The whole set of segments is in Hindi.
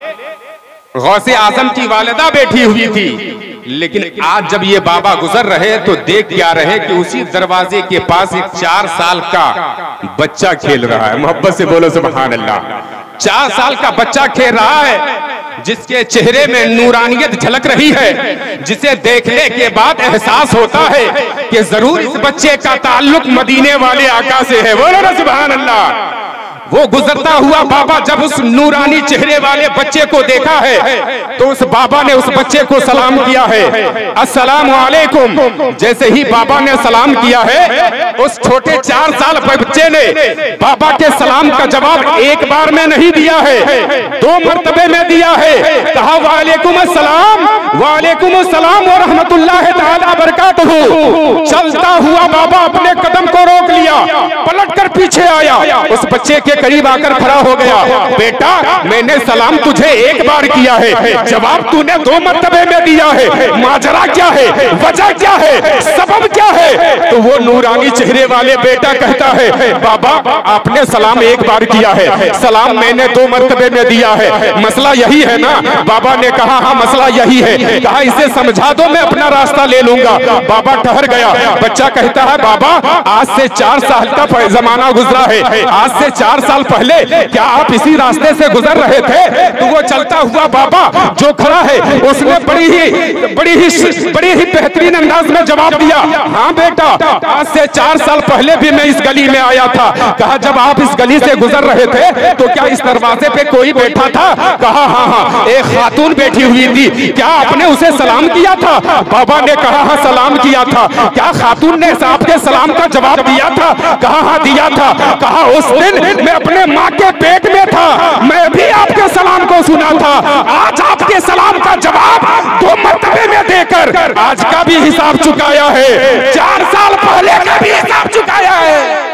गौसे आजम की वालिदा बैठी हुई थी, लेकिन आज जब ये बाबा गुजर रहे तो देख क्या रहे कि उसी दरवाजे के पास एक 4 साल का बच्चा खेल रहा है। मोहब्बत से बोलो सुभान अल्लाह। 4 साल का बच्चा खेल रहा है जिसके चेहरे में नूरानियत झलक रही है, जिसे देखने के बाद एहसास होता है कि जरूर इस बच्चे का ताल्लुक मदीने वाले आका से है। बोलो ना सुभान अल्लाह। वो गुजरता हुआ बाबा जब उस नूरानी चेहरे वाले बच्चे को देखा है तो उस बाबा ने उस बच्चे को सलाम किया है, अस्सलाम वालेकुम। जैसे ही बाबा ने सलाम किया है, उस छोटे 4 साल बच्चे ने बाबा के सलाम का जवाब एक बार में नहीं दिया है, 2 मर्तबे में दिया है। कहा वालेकुम अस्सलाम, वालेकुम अस्सलाम व रहमतुल्लाहि तआला बरकातहू। चलता हुआ बाबा अपने कदम को रोक लिया, पलटकर पीछे आया, उस बच्चे के करीब आकर खड़ा हो गया। बेटा, मैंने सलाम तुझे एक बार किया है, जवाब तूने 2 मर्तबे में दिया है, माजरा क्या है, वजह क्या है, सबब क्या है? तो वो नूरानी चेहरे वाले बेटा कहता है, बाबा आपने सलाम एक बार किया है, सलाम मैंने 2 मर्तबे में दिया है, मसला यही है ना? बाबा ने कहा हाँ मसला यही है। कहा इसे समझा दो, मैं अपना रास्ता ले लूंगा। बाबा ठहर गया। बच्चा कहता है, बाबा आज से 4 साल का जमाना गुजरा है, आज से 4 साल पहले क्या आप इसी रास्ते से गुजर रहे थे? तो वो चलता हुआ बाबा जो खड़ा है उसने बड़ी ही बेहतरीन अंदाज में जवाब दिया, हाँ बेटा आज से 4 साल पहले भी मैं इस गली में आया था। कहा जब आप इस गली से गुजर रहे थे तो क्या इस दरवाजे पे कोई बैठा था? कहा हाँ, एक खातून बैठी हुई थी, क्या आपने उसे सलाम किया था? बाबा ने कहा हाँ सलाम किया था। क्या खातून ने आपके सलाम का जवाब दिया था? कहा हाँ दिया था। कहा उस दिन मैं अपने माँ के पेट में था, मैं भी आपके सलाम को सुना था, आज आपके सलाम का जवाब 2 मर्तबे में देकर आज का भी हिसाब चुकाया है, 4 साल पहले का भी हिसाब चुकाया है।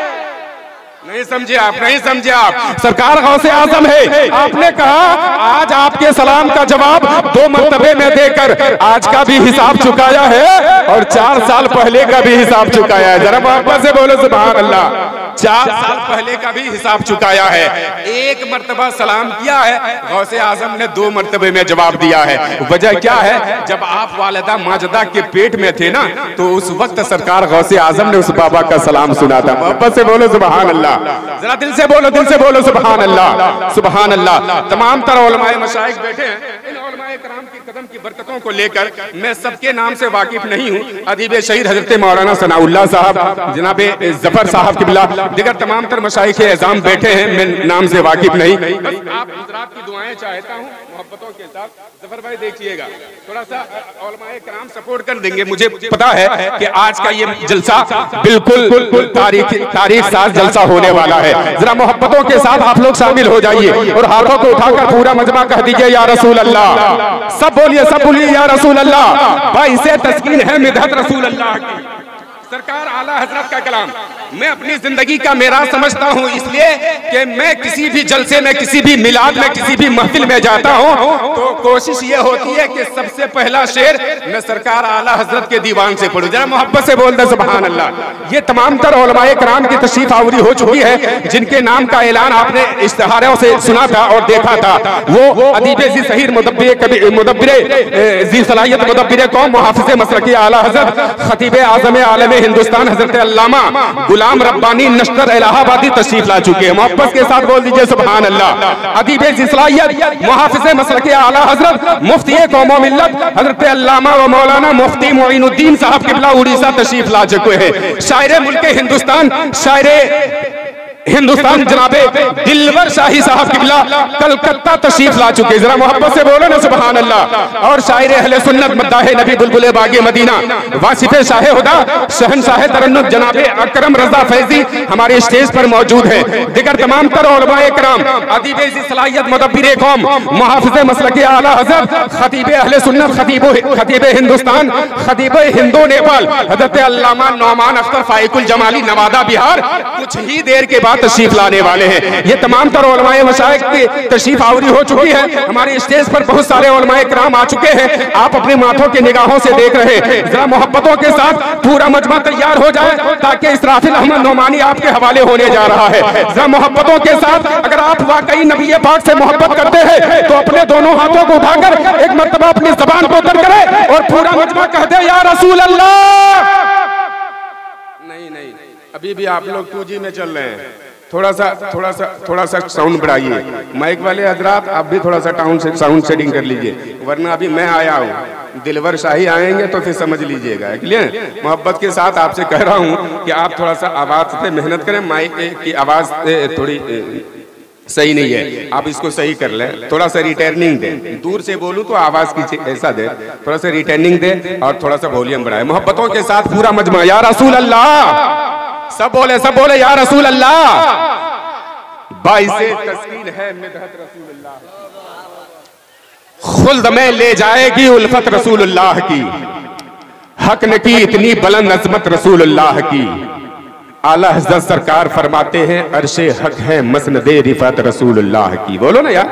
नहीं समझे आप, नहीं समझे आप। सरकार गौसे आजम है, आपने कहा आज आपके सलाम का जवाब 2 मर्तबे में देकर आज का भी हिसाब चुकाया है और 4 साल पहले का भी हिसाब चुकाया है। जरा वापस से बोलो सुभान अल्लाह। 4 साल पहले का भी हिसाब चुकाया है। 1 मर्तबा सलाम किया है, गौसे आजम ने 2 मर्तबे में जवाब दिया है। वजह क्या है? जब आप वालिदा माजदा के पेट में थे ना, तो उस वक्त सरकार गौसे आजम ने उस बाबा का सलाम सुना था। वापस से बोलो सुभान अल्लाह। जरा दिल से बोलो, दिल से बोलो सुभान अल्लाह, सुभान अल्लाह। तमाम तरह उलमाए मशाइख बैठे हैं, इन उलमाए कराम की कदम की बरकतों को लेकर मैं सबके नाम से वाकिफ नहीं हूँ। अदीब शहीद हजरत मौलाना सनाउल्लाह साहब, जनाब जफर साहब किबला, दिगर तमाम तर मशाइख एज़ाम बैठे हैं, मैं नाम से वाकिफ नहीं। आप हज़रात की दुआएं चाहता हूँ मोहब्बतों के साथ। जफर भाई देखिएगा, थोड़ा सा उलमाए कराम सपोर्ट कर देंगे। मुझे पता है कि आज का ये जलसा बिल्कुल तारीख साज जलसा होने वाला है। जरा मोहब्बतों के साथ आप लोग शामिल हो जाइए और हाथों को उठाकर पूरा मजमा कह दीजिए या रसूल अल्लाह। सब बोलिए या रसूल अल्लाह। भाई से तस्कीन है मिदहत रसूल अल्लाह की। सरकार आला हजरत का कलाम मैं अपनी जिंदगी का मेरा समझता हूँ, इसलिए कि मैं किसी भी जलसे में, किसी भी मिलाद में, किसी भी महफिल में जाता हूँ तो कोशिश ये होती है कि सबसे पहला शेर मैं सरकार आला हजरत के दीवान से पढ़ूं। जरा मोहब्बत से बोल दे सुभान अल्लाह। ये तमाम तर उलमाए कराम की तशरीफ आवरी हो चुकी है, जिनके नाम का ऐलान आपने इश्तिहारों से सुना था और देखा था। वो अदीब जी सहीर मुदब्बिरे जी सलाहियत मुदब्बिरे कौम मुहाफिज़ मसलकी आला हजरत खतीब आज़म आलम हिंदुस्तान हजरत अल्लामा गुलाम रब्बानी नश्तर इलाहाबादी तशरीफ ला चुके हैं। मोहब्बत के साथ बोल दीजिए सुभान अल्लाह। अदीब इस्लाहियत मुहाफिज़ मसलक आला हजरत मुफ्ती कौम मिल्लत हजरत अल्लामा व मौलाना मुफ्ती मोइनुद्दीन साहब किबला उड़ीसा तशरीफ ला चुके हैं। शायर मुल्क हिंदुस्तान, शायर हिंदुस्तान जनाबे दिलवर शाही साहब किबला कलकत्ता तशरीफ ला चुके। जरा मोहब्बत से बोलो ना सुभान अल्लाह। और शायर अहले सुन्नत मद्दाहे नबी बुलबुल बागे मदीना वासिफे शाहे हुदा शहनशाह तरन्नुम जनाबे अकरम रजा फैजी हमारे स्टेज पर मौजूद है। दिगर तमाम तर उलमाए कराम, अदीब सलाहियत मुदब्बिरे कौम, मुहाफिज़ मसलक आला हज़रत, खतीब अहले सुन्नत, खतीब हिंदुस्तान, खतीब हिंदो नेपाल हजरत अल्लामा नौमान अख्तर फाइकुल जमाली नवादा बिहार कुछ ही देर के बाद बाद तशरीफ लाने वाले हैं। ये तमाम तर उलमाए मशाइख की तशरीफ आवरी हो चुकी है। हमारे स्टेज पर बहुत सारे उलमाए किराम आ चुके हैं। आप अपनी माथों की निगाहों से देख रहे हैं। जरा मोहब्बतों के साथ पूरा मजमा तैयार हो जाए ताकि इसराफिल अहमद नोमानी आपके हवाले होने जा रहा है। जरा मोहब्बतों के साथ अगर आप वाकई नबी पाक से मोहब्बत करते हैं तो अपने दोनों हाथों को उठाकर एक मर्तबा अपनी जबान को तर करे और पूरा मजमा कहते या रसूल अल्लाह। नहीं, अभी भी आप लोग 2G में चल रहे हैं। थोड़ा सा साउंड बढ़ाइए। माइक वाले हजरात आप भी थोड़ा सा साउंड सेटिंग कर लीजिए, वरना अभी मैं आया हूँ, दिलवर शाही आएंगे तो फिर समझ लीजिएगा। क्लियर? मोहब्बत के साथ आपसे कह रहा हूँ कि आप थोड़ा सा आवाज पे मेहनत करें। माइक की आवाज थोड़ी सही नहीं है, आप इसको सही कर लें। थोड़ा सा रिटर्निंग दें, दूर से बोलूं तो आवाज की ऐसा दे, थोड़ा सा रिटर्निंग दे और थोड़ा सा वॉल्यूम बढ़ाए। मोहब्बतों के साथ पूरा मजमा या रसूल अल्लाह। सब बोले या रसूल अल्लाह। बाइसे तस्कीन है मिदहत रसूलुल्लाह, खुल्द में ले जाएगी उल्फत रसूलुल्लाह की। हक ने की इतनी बुलंद अजमत रसूलुल्लाह की। आला हज़रत सरकार फरमाते हैं अर्शे हक है मसनदे रिफत रसूलुल्लाह की। बोलो ना यार,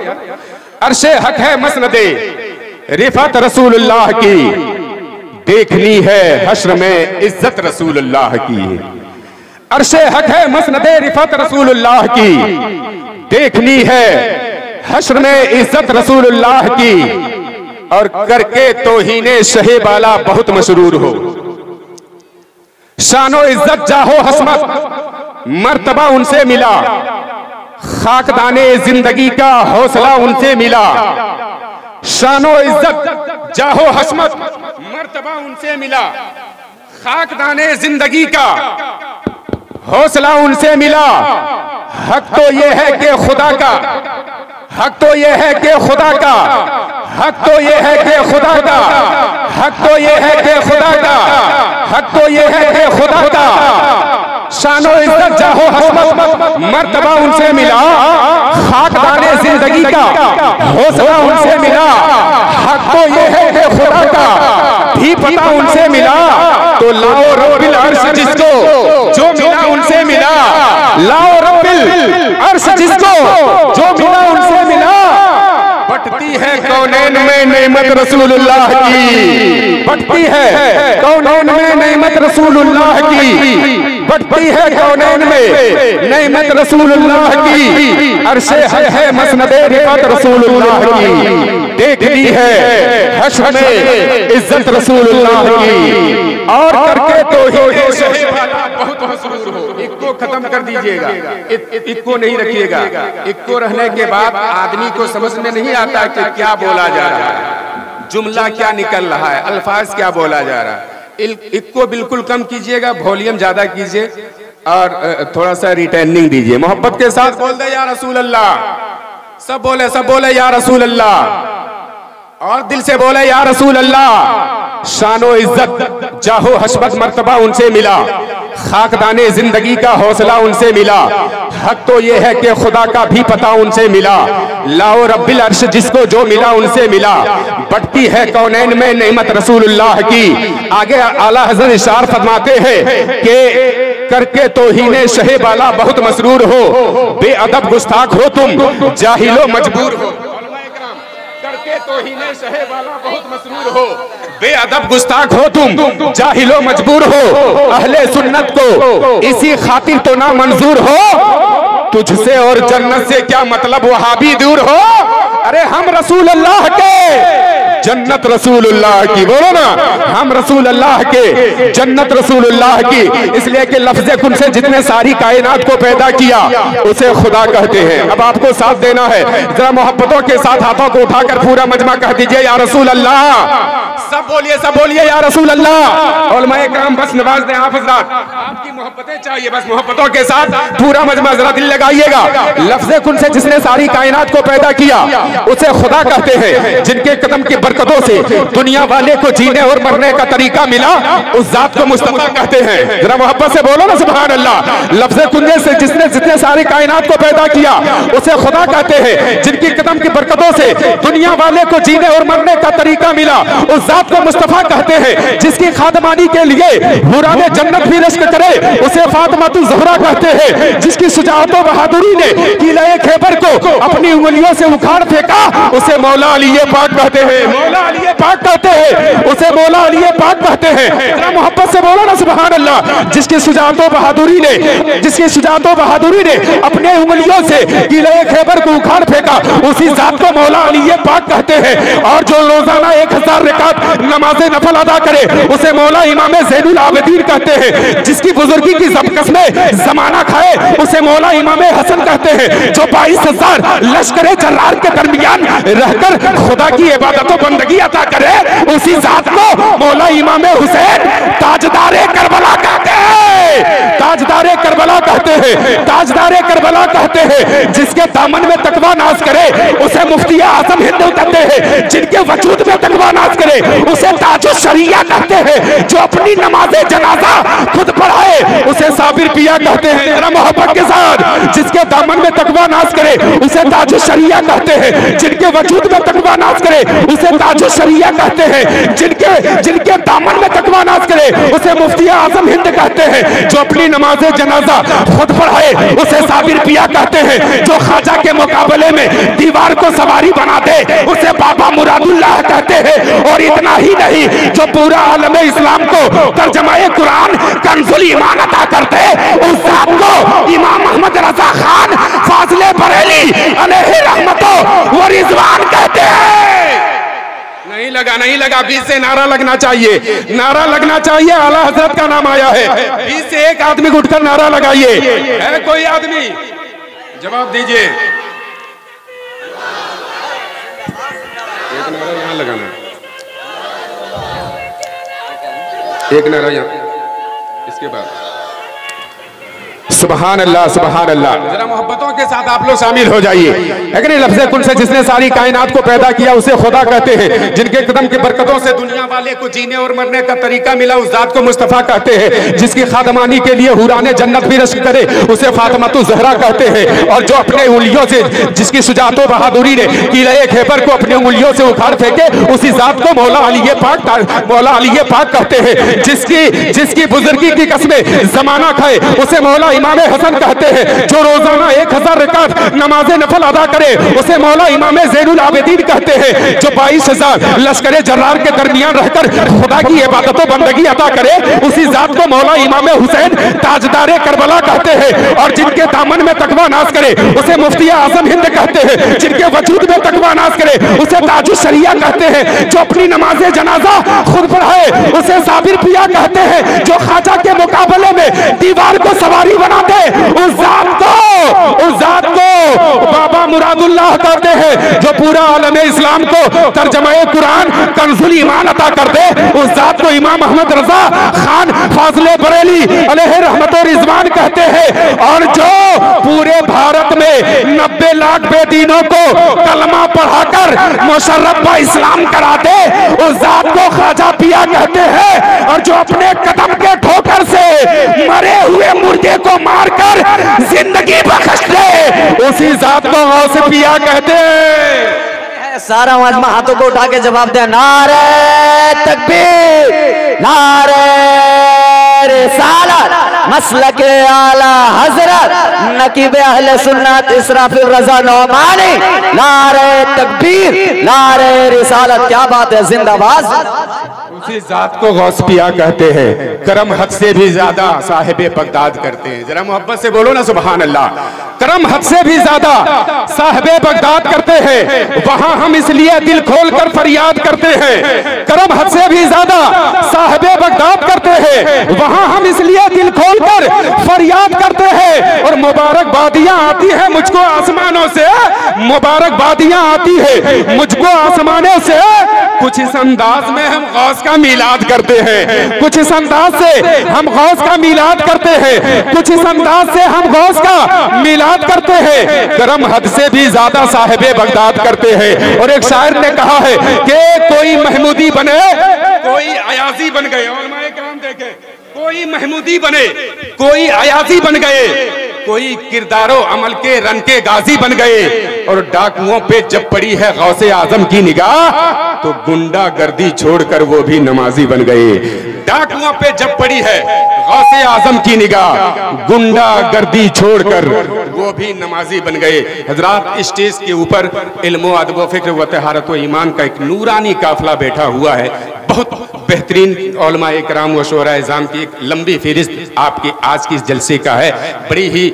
अर्शे हक है मसनदे रिफत रसूलुल्लाह की। देखनी है हश्र में इज्जत रसूलुल्लाह की। अर्शे हक है मसनदे रिफत रसूलुल्लाह की। देखनी है हश्र में इज्जत रसूलुल्लाह की। और करके तौहीने शहे बाला बहुत मशरूर हो। शानो इज्जत जाहो हसमत मर्तबा उनसे मिला। खाकदाने जिंदगी का हौसला उनसे मिला। शानो इज्जत जाहो हसमत मर्तबा उनसे मिला। खाकदाने जिंदगी का हौसला उनसे मिला। हक तो ये है कि खुदा का, हक तो ये है कि खुदा का, हक तो ये है कि खुदा का, हक तो ये है कि खुदा का, हक तो ये है कि खुदा का। शानो इज्जत जाहो हसमत मर्तबा उनसे मिला। खाकदाने जिंदगी का हौसला उनसे मिला। हक तो ये है कि खुदा का भी पता उनसे मिला। तो लाओ रब्बिल अर्श जिसको जो मिला उनसे मिला। लाओ रब्बिल अर्श जिसको जो मिला उनसे मिला। बटती है कौनैन में नेमत रसूलुल्लाह की। बटती है कौनैन में नेमत रसूलुल्लाह की। बटती है कौनैन में नेमत रसूलुल्लाह की। अर्शे हक है मसनदे रिफत रसूलुल्लाह की। देखनी है हश्र में इज्जत रसूलुल्लाह की। और करके तो ही शहे वाला बहुत मशरूर हो। इक्को खत्म कर दीजिएगा, इक्को नहीं रखिएगा। इक्को रहने के बाद आदमी को समझ में नहीं आता कि क्या बोला जा रहा है, जुमला क्या निकल रहा है, अल्फाज क्या बोला जा रहा है। इक्को बिल्कुल कम कीजिएगा, वॉल्यूम ज्यादा कीजिए और थोड़ा सा रिटर्निंग दीजिए। मोहब्बत के साथ बोल दे या रसूल अल्लाह। सब बोले या रसूल अल्लाह। और दिल से बोले या रसूल अल्लाह। शानो इज्जत जाहो हशमत मर्तबा उनसे मिला। खाकदाने जिंदगी का हौसला उनसे मिला। हक तो ये है कि खुदा का भी पता उनसे मिला। लाओ रब्बिल अर्श जिसको जो मिला उनसे मिला। बटती है कौनैन में नेमत रसूलुल्लाह की। आगे आला हज़रत इरशाद फरमाते हैं कि करके तौहीने शहे बाला बहुत मसरूर हो। बेअदब गुस्ताख हो तुम जाहिलो मजबूर हो। करके तौहीने शहे बाला बहुत मसरूर हो। बेअदब गुस्ताख हो तुम जाहिलो मजबूर हो। अहले सुन्नत को इसी खातिर तो ना मंजूर हो। तुझसे और जन्नत से क्या मतलब वहाबी दूर हो। अरे हम रसूल अल्लाह के जन्नत रसूलुल्लाह की। बोलो ना, हम रसूल अल्लाह के जन्नत रसूलुल्लाह की। इसलिए कि लफ्ज़े कुन से जितने सारी कायनात को पैदा किया उसे खुदा कहते हैं। अब आपको साथ देना है, जरा मोहब्बतों के साथ हाथों को उठाकर पूरा मजमा कह दीजिए या रसूल अल्लाह। सब बोलिए या रसूल अल्लाह। उलमाए किराम बस नवाज दें आप हज़रात, आपकी मोहब्बतें चाहिए, बस मोहब्बतों के साथ पूरा मजमा जरा दिल लगाइएगा। लफ्ज़े कुन से जिसने सारी कायनात को पैदा किया उसे खुदा कहते हैं। जिनके कदम की बरकतों से दुनिया वाले को जीने और मरने का तरीका मिला, उस जात को मुस्तफा कहते हैं। जरा मोहब्बत से बोलो ना सुभान अल्लाह। लफ्ज़ कुंजे से जिसने जितने सारी कायनात को पैदा किया उसे खुदा कहते हैं। जिनकी कदम की बरकतों से दुनिया वाले को जीने और मरने का तरीका मिला, उस जात को मुस्तफा कहते हैं। जिसकी खादमानी के लिए हुराने जन्नत भी रश्क करे, उसे फातिमातुल ज़हरा कहते हैं। जिसकी शुजाअत व बहादुरी ने किले खैबर को अपनी उंगलियों से उखाड़ फेंका, उसे मौला अली पाक कहते हैं। मौला अली पाक कहते हैं, उसे मौला अली पाक कहते हैं। जरा मोहब्बत से बोलो ना सुभान अल्लाह। जिसकी शुजाअत व बहादुरी ने अपने उंगलियों से किले खैबर को उखाड़ फेंका, उसी जात को मौला अली पाक कहते हैं। और जो रोजाना 1000 रकात नमाज़े नफल अदा करे, उसे मौला इमाम ज़ैनुल आबिदीन कहते हैं। जिसकी बुजुर्गी की कसमें जमाना खाए, उसे मौला इमाम हसन कहते हैं। जो 22,000 लश्करे जर्रार के दरमियान रहकर खुदा की इबादत व बंदगी अता करे, उसी जात को मौला इमाम हुसैन ताजदारे करबला कहते हैं। ताजदारे करबला कहते हैं। ताजदारे करबला कहते हैं। जिसके दामन में तकवा नाज करे, उसे मुफ्ती आजम हिंद कहते हैं। जिनके वजूद में तकवा नाज करे, उसे ताजुल शरिया कहते हैं। जो अपनी नमाज़े जनाजा खुद पढ़ाए, उसे साबिर पिया कहते हैं। जरा मोहब्बत के साथ। जिसके दामन में तकवा नाज करे, उसे ताजुल शरिया कहते हैं। जिनके वजूद में तकवा नाज करे, उसे ताजुल शरिया कहते हैं। जिनके दामन में तकवा नाज करे, उसे मुफ्ती आजम हिंद कहते हैं। जो अपनी नमाज़े जनाजा खुद पढ़ाए, उसे साबिर पिया कहते हैं। जो ख्वाजा के मुकाबले में दीवार को सवारी बना दे, उसे बाबा मुरादुल्लाह कहते हैं। और इतना ही नहीं, जो पूरा आलम इस्लाम को तर्जमाए कुरान कंजुल ईमान अता करते, उस जात को इमाम अहमद रजा खान फाज़िले बरेली अलैहि रहमतो व रिज़वान कहते हैं। नहीं लगा, बीच से नारा लगना चाहिए, नारा लगना चाहिए। आला हजरत का नाम आया है, बीच से एक आदमी को उठकर नारा लगाइए। है कोई आदमी? जवाब दीजिए। एक नारा यहाँ लगाना, एक नारा यहाँ, इसके बाद सुभान अल्लाह, सुभान अल्लाह। जरा मोहब्बतों के साथ आप लोग शामिल हो जाइए। लेकिन लफ्ज़ कुल से जिसने सारी कायनात को पैदा किया, उसे खुदा कहते हैं। जिनके कदम की बरकतों से दुनिया वाले को जीने और मरने का तरीका मिला, उस जात को मुस्तफा कहते हैं। जिसकी खादमानी के लिए हुराने जन्नत भी रश्क करे, उसे फातिमातुल ज़हरा कहते हैं। और जो अपने उंगलियों से, जिसकी शुजाअत व बहादुरी ने किले खैबर को अपनी उंगलियों से उखाड़ फेंके, उसी जात को मौला अली पाक कहते हैं। जिसकी बुजुर्गी की कसमें जमाना खाए, उसे मौला इमाम हसन कहते हैं। जो रोजाना 1000 रकात नमाज़े नफल अदा करे, उसे मौला इमाम ज़ैनुल आबिदीन कहते हैं। जो 22,000 लश्करे जर्रार के दरमियान रहकर खुदा की इबादत व बंदगी अता करे, उसी जात को मौला इमाम हुसैन ताजदारे करबला कहते हैं। और जिनके दामन में तकवा नाज करे, उसे मुफ्ती आजम हिंद कहते हैं। जिनके वजूद में तकवा नाज करे, उसे ताजुल शरिया कहते हैं। जो अपनी नमाज़े जनाजा खुद पढ़ाए, उसे साबिर पिया कहते हैं। जो ख्वाजा के मुकाबले में दीवार को सवारी बना दे, उस जात को बाबा मुरादुल्लाह कहते हैं। जो पूरा आलम इस्लाम को तर्जमाए कुरान कंजुल ईमान अता कर दे, उस जात को इमाम अहमद रजा खान फाज़िले बरेली अलैहि रहमतो रिज़वान कहते हैं। और जो पूरे भारत में 90 लाख बेदीनों को कलमा पढ़ाकर मुशर्रफ इस्लाम करा दे, उस जात को ख्वाजा पिया कहते हैं। और जो अपने कदम के ठोकर से मरे हुए मुर्दे को मारकर जिंदगी बख्श दे, उसी जात को गौस पिया कहते हैं। सारा मजमा हाथों को उठा के जवाब दे। नारे तकबीर, नारे रिसालत, मसलक आला हजरत नकीब अहले सुन्नत इसराफिल रजा नौमानी, नारे तकबीर, नारे रिसालत। क्या बात है, जिंदाबाद। उसी जात को गौस पिया कहते हैं। करम हद से भी ज्यादा साहिबे बगदाद करते हैं। जरा मोहब्बत से बोलो ना सुभान अल्लाह। करम हद से भी ज्यादा साहिबे बगदाद करते हैं। वहां हम इसलिए दिल खोल कर फरियाद करते हैं। करम हद से भी ज्यादा साहिबे बगदाद करते हैं। वहां हम इसलिए दिल खोल कर फरियाद करते हैं। और मुबारकबादियां आती है मुझको आसमानों से, मुबारकबादियां आती है मुझको आसमानों से। कुछ इस अंदाज में हम गौस का मीलाद करते हैं। कुछ इस अंदाज से हम गौस का मीलाद करते हैं। कुछ इस अंदाज से हम गौस का मीलाद याद करते हैं, करम हद से भी ज्यादा साहिबे बगदाद करते हैं। और एक शायर ने कहा है कि कोई महमूदी बने, कोई अयाजी बन गए। उलमाए किराम देखे, कोई महमूदी बने, कोई अयाजी बन गए, कोई किरदारो अमल के रन के गाजी बन गए। और डाकुओं पे जब पड़ी है गौसे आजम की निगाह, तो गुंडा गर्दी छोड़कर वो भी नमाजी बन गए। डाकुओं पे जब पड़ी है गौसे आजम की निगाह, गुंडा गर्दी छोड़कर वो भी नमाजी बन गए। हजरात, स्टेज के ऊपर इल्म अदब व फिक्र व तहारत व ईमान का एक नूरानी काफिला बैठा हुआ है। बहुत बेहतरीन उलमाए किराम व शोरा इज़ाम की एक लंबी फहरिस्त आपके आज के इस जलसे का है। बड़ी ही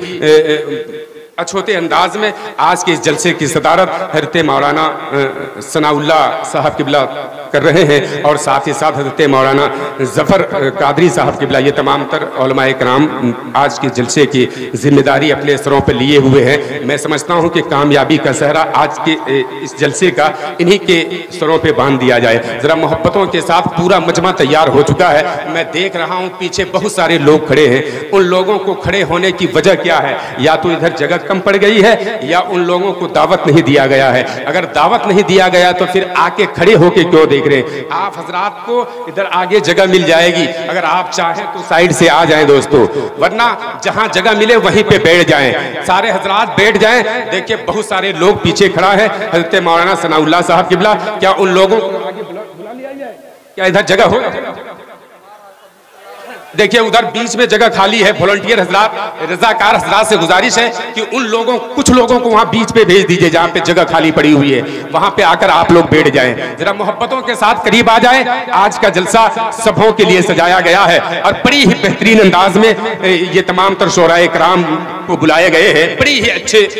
अछूते अंदाज में आज के इस जलसे की सदारत हज़रत मौलाना सनाउल्लाह साहब किबला कर रहे हैं, और साथ ही साथ हज़रत मौलाना जफ़र कादरी साहब किबला, ये तमाम तर उलमाए किराम आज के जलसे की जिम्मेदारी अपने सरों पर लिए हुए हैं। मैं समझता हूँ कि कामयाबी का सहरा आज के इस जलसे का इन्हीं के सरों पर बांध दिया जाए। ज़रा मोहब्बतों के साथ पूरा मजमा तैयार हो चुका है। मैं देख रहा हूँ पीछे बहुत सारे लोग खड़े हैं। उन लोगों को खड़े होने की वजह क्या है? या तो इधर जगह कम पड़ गई है, या उन लोगों को दावत नहीं दिया गया है। अगर दावत नहीं दिया गया तो फिर आके खड़े होके क्यों देख रहे हैं? आप हजरात को इधर आगे जगह मिल जाएगी, अगर आप चाहें तो साइड से आ जाएं दोस्तों, वरना जहां जगह मिले वहीं पे बैठ जाएं। सारे हजरात बैठ जाएं। देखिए बहुत सारे लोग पीछे खड़ा है। हज़रत मौलाना सनाउल्लाह साहब किबला, क्या उन लोगों को आगे बुला लिया जाए? क्या इधर जगह हो? देखिए उधर बीच में जगह खाली है। वॉलंटियर हजरात, रजाकार हजरात से गुजारिश है कि उन लोगों, कुछ लोगों को वहां बीच पे भेज दीजिए जहां पे जगह खाली पड़ी हुई है, वहां पे आकर आप लोग बैठ जाएं। जरा मोहब्बतों के साथ करीब आ जाएं। आज का जलसा सबों के लिए सजाया गया है और बड़ी ही बेहतरीन अंदाज में ये तमाम तर शोराए किराम को बुलाए गए हैं। बड़ी ही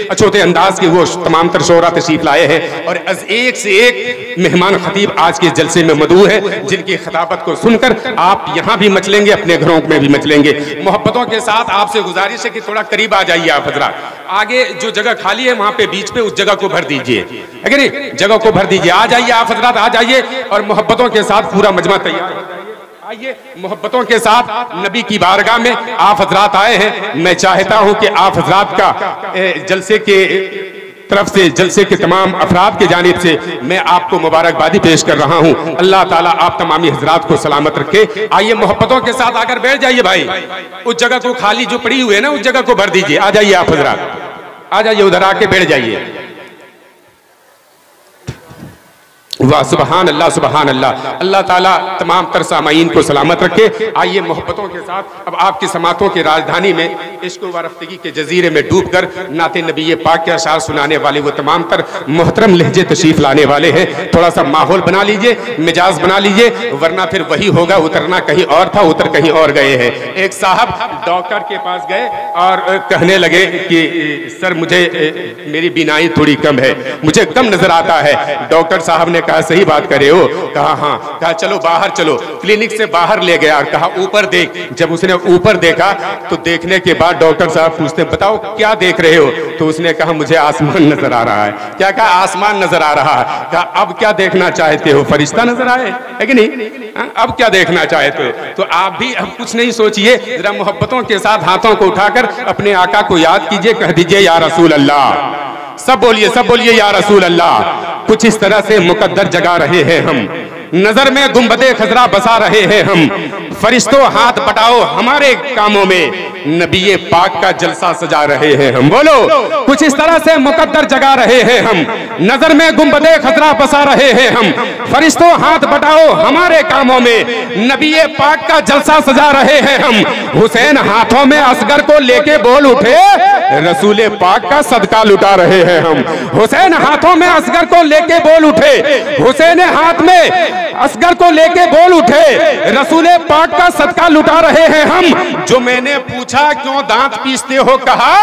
अछूते अंदाज के वो तमाम तर शोरा तशरीफ लाए हैं, और एक से एक मेहमान खतीब आज के जलसे में मदऊ है, जिनकी खिताबत को सुनकर आप यहाँ भी मचलेंगे, अपने घरों में भी मचलेंगे। मोहब्बतों के साथ आपसे गुजारिश है कि थोड़ा करीब आ जाइए आप हजरात। आगे जो जगह खाली है वहां पे बीच पे उस जगह को भर दीजिए, है कि नहीं? जगह को भर दीजिए। आ जाइए आप हजरात, आ जाइए, और मोहब्बतों के साथ पूरा मजमा तैयार हो जाइए। आइए मोहब्बतों के साथ नबी की बारगाह में आप हजरात आए हैं। मैं चाहता हूं कि आप हजरात का जलसे के तरफ से, जलसे के तमाम अफराद के जानिब से मैं आपको मुबारकबादी पेश कर रहा हूं। अल्लाह ताला आप तमामी हजरात को सलामत रखे। आइए मोहब्बतों के साथ आकर बैठ जाइए भाई। उस जगह को खाली जो पड़ी हुई है ना, उस जगह को भर दीजिए। आ जाइए आप हजरात, आ जाइए, उधर आके बैठ जाइए। वाह सुबहान अल्लाह, सुबहान अल्लाह। अल्लाह ताला तमाम तर सामाईन को सलामत रखे। आइए मोहब्बतों के साथ अब आपकी समातों की राजधानी में इश्क व रफ्तगी के जजीरे में डूब कर नाते नबी पाक के अशार सुनाने वाले वो तमाम तर मोहतरम लहजे तशरीफ लाने वाले हैं। थोड़ा सा माहौल बना लीजिए, मिजाज बना लीजिए, वरना फिर वही होगा, उतरना कहीं और था, उतर कहीं और गए हैं। एक साहब डॉक्टर के पास गए और कहने लगे कि सर मुझे मेरी बीनाई थोड़ी कम है, मुझे कम नजर आता है। डॉक्टर साहब ने कहा सही बात करे हो? कहा हाँ। कहा चलो बाहर चलो। क्लिनिक से बाहर ले गया और कहा ऊपर देख। जब उसने ऊपर देखा तो देखने के बाद डॉक्टर साहब पूछते बताओ क्या देख रहे हो? तो उसने कहा मुझे आसमान नजर आ रहा है। क्या कहा? आसमान नजर आ रहा है। कहा अब क्या देखना चाहते हो? फरिश्ता नजर आए, है कि नहीं? अब क्या देखना चाहते हो? तो आप भी अब कुछ नहीं सोचिए, जरा मोहब्बतों के साथ हाथों को उठाकर अपने आका को याद कीजिए, कह दीजिए या रसूल अल्लाह। सब बोलिए या रसूल अल्लाह। कुछ इस तरह से मुकद्दर जगा रहे हैं हम, नजर में गुंबदे खजरा बसा रहे हैं हम। फरिश्तों हाथ बटाओ हमारे कामों में, नबी पाक का जलसा सजा रहे हैं हम। बोलो, कुछ इस तरह से मुकद्दर जगा रहे हैं हम, नजर में गुंबदे खजरा बसा रहे हैं हम। फरिश्तों हाथ बटाओ हमारे कामों में, नबी पाक का जलसा सजा रहे हैं हम। हुसैन हाथों में असगर को लेके बोल उठे, रसूल पाक का सदका लुटा रहे हैं हम। हुसैन हाथों में असगर को लेके बोल उठे, हुसैन हाथ में असगर को लेके बोल उठे, रसूल पाक का सदका लुटा रहे हैं हम। जो मैंने पूछा क्यों दांत पीसते हो, कहा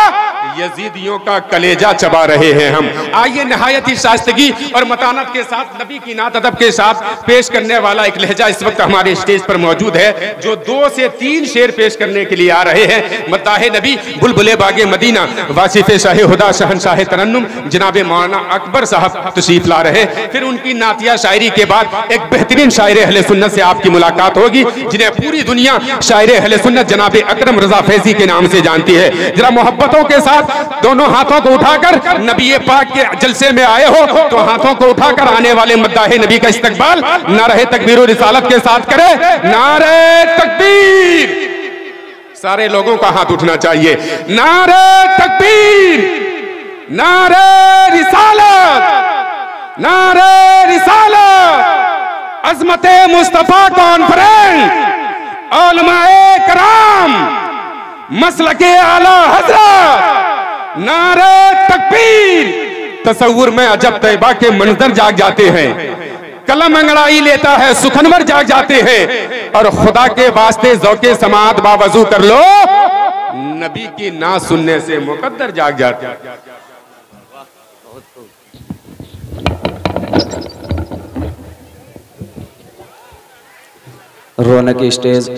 यजीदियों का कलेजा चबा रहे हैं हम। आइए नहायत ही शाइस्तगी और मतानत के साथ नबी की नात अदब के साथ पेश करने वाला एक लहजा इस वक्त हमारे स्टेज पर मौजूद है, जो 2 से 3 शेर पेश करने के लिए आ रहे हैं। मद्दाहे नबी, बुलबुले बागे मदीना, वासिफे शाह हुदा, शहनशाह तरन्नुम जनाब मौलाना अकबर साहब तशरीफ ला रहे हैं। फिर उनकी नातिया शायरी के बाद एक बेहतरीन शायर अहले सुन्नत से आपकी मुलाकात होगी, जिन्हें पूरी दुनिया शायर अहले सुन्नत जनाब अकरम रजा फैजी के नाम से जानती है। जरा मोहब्बतों के साथ साथ दोनों हाथों को उठाकर नबी पाक के जलसे में आए हो तो हाथों को उठाकर आने वाले मद्दाहे नबी का इस्तकबाल नारे तकबीर और रिसालत के साथ करे। नारे तकबीर, सारे लोगों का हाथ उठना चाहिए। नारे तकबीर, नारे रिसालत, नारे रिसालत। अज़मते मुस्तफा कॉन्फ्रेंस, उलमाए कराम, मसलके आला हज़रत, नारे तकबीर। तसव्वुर में अजब तैबा के मंजर जाग जाते हैं, कलम अंगड़ाई लेता है, सुखनवर जाग जाते हैं। और खुदा के वास्ते ज़ौक़े समाअत बावजू कर लो, नबी की ना सुनने से मुकद्दर जाग जाते हैं। रौनक स्टेज